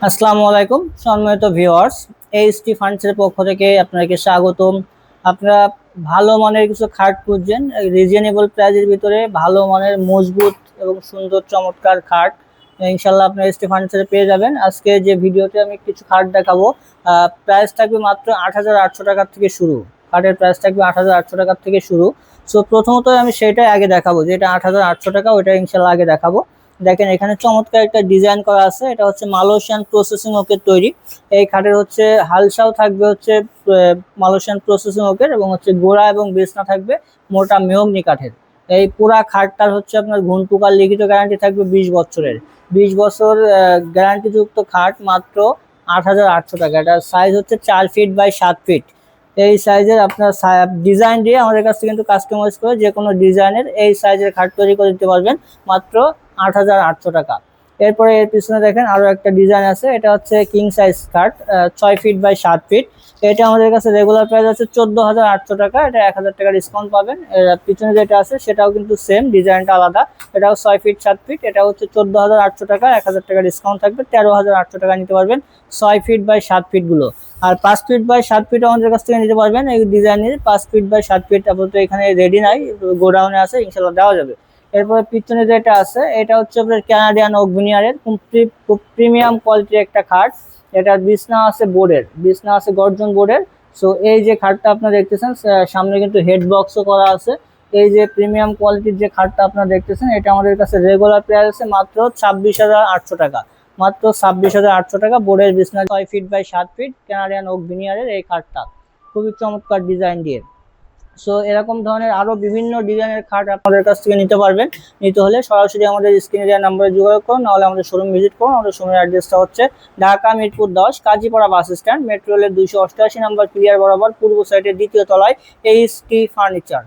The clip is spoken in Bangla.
আসসালামু আলাইকুম সম্মানিত ভিউয়ার্স, এইচটি ফার্নিচারের পক্ষ থেকে আপনাকে স্বাগতম। আপনারা ভালো মানের কিছু খাট খুঁজছেন, রিজনেবল প্রাইসের ভিতরে ভালো মানের মজবুত এবং সুন্দর চমৎকার খাট ইনশাল্লাহ আপনার এইচটি ফার্নিচারে পেয়ে যাবেন। আজকে যে ভিডিওতে আমি কিছু খাট দেখাবো, প্রাইস থাকবে মাত্র 8,800 টাকা থেকে শুরু। খাটের প্রাইস থাকবে 8,800 টাকা থেকে শুরু। সো প্রথমত আমি সেটাই আগে দেখাবো, যেটা 8,800 টাকা ওইটা ইনশাল্লাহ আগে দেখাবো। দেখেন এখানে চমৎকার একটা ডিজাইন করা আছে, এটা হচ্ছে মালয়েশিয়ান প্রসেসিং ওকের তৈরি। এই খাটের হচ্ছে হালসাও থাকবে হচ্ছে মালয়েশিয়ান প্রসেসিং ওকের, এবং হচ্ছে গোড়া এবং বিছনা থাকবে মোটা মেহগনি কাঠের। এই পুরা খাটটার হচ্ছে আপনার ঘুণ পোকার লিখিত গ্যারান্টি থাকবে 20 বছরের। 20 বছর গ্যারান্টিযুক্ত খাট মাত্র 8,800 টাকা। এটার সাইজ হচ্ছে 4 ফিট বাই 7 ফিট। এই সাইজের আপনার ডিজাইন দিয়ে আমাদের কাছ থেকে কিন্তু কাস্টমাইজ করে যে কোনো ডিজাইনের এই সাইজের খাট তৈরি করে দিতে পারবেন মাত্র 8,800 টাকা। এরপরে এর পিছনে দেখেন আরো একটা ডিজাইন আছে, এটা হচ্ছে কিং সাইজ খাট, 6 ফিট বাই 7 ফিট। এটা আমাদের কাছে রেগুলার প্রাইস আছে 14,800 টাকা। এটা 1,000 টাকা ডিসকাউন্ট পাবেন। পিছনে যেটা আছে সেটাও কিন্তু সেম, ডিজাইনটা আলাদা। এটাও 6 ফিট 7 ফিট, এটা হচ্ছে 14,800 টাকা, 1,000 টাকা ডিসকাউন্ট থাকবে, 13,800 টাকা নিতে পারবেন 6 ফিট বাই 7 ফিট গুলো। আর 5 ফিট বাই 7 ফিট আমাদের কাছ থেকে নিতে পারবেন এই ডিজাইনের। 5 ফিট বাই 7 ফিট আপাতত এখানে রেডি নাই, গোডাউনে আছে, ইনশাল্লাহ দেওয়া যাবে। এরপরে পিছনে যেটা আছে এটা হচ্ছে আপনার কানাডিয়ান ওক ভিনিয়ারের খুব প্রিমিয়াম কোয়ালিটির একটা খাট। এটার বিছনা আছে বোর্ডের, বিছনা আছে গর্জন বোর্ডের। সো এই যে খাটটা আপনারা দেখতেছেন, সামনে কিন্তু হেড বক্সও করা আছে। এই যে প্রিমিয়াম কোয়ালিটির যে খাটটা আপনারা দেখতেছেন, এটা আমাদের কাছে রেগুলার প্রাইস আছে মাত্র 26,800 টাকা। মাত্র 26,800 টাকা। বোর্ডের বিছনা 6 feet by 7 feet Canadian oak ভিনিয়ারের এই খাটটা খুবই চমৎকার ডিজাইন দিয়ে। সো এরকম ধরনের আরো বিভিন্ন ডিজাইনের খাট আপনাদের কাছ থেকে নিতে পারবেন। নিতে হলে সরাসরি আমাদের স্ক্রিনে দেওয়া নাম্বারে যোগাযোগ করুন, নাহলে আমাদের শোরুম ভিজিট করুন। আমাদের শোরুমের অ্যাড্রেসটা হচ্ছে Dhaka Mirpur 10 Kazipara bus stand, metro রেলের 288 নাম্বার ক্লিয়ার বরাবর পূর্ব সাইডের দ্বিতীয় তলায় এইচটি ফার্নিচার।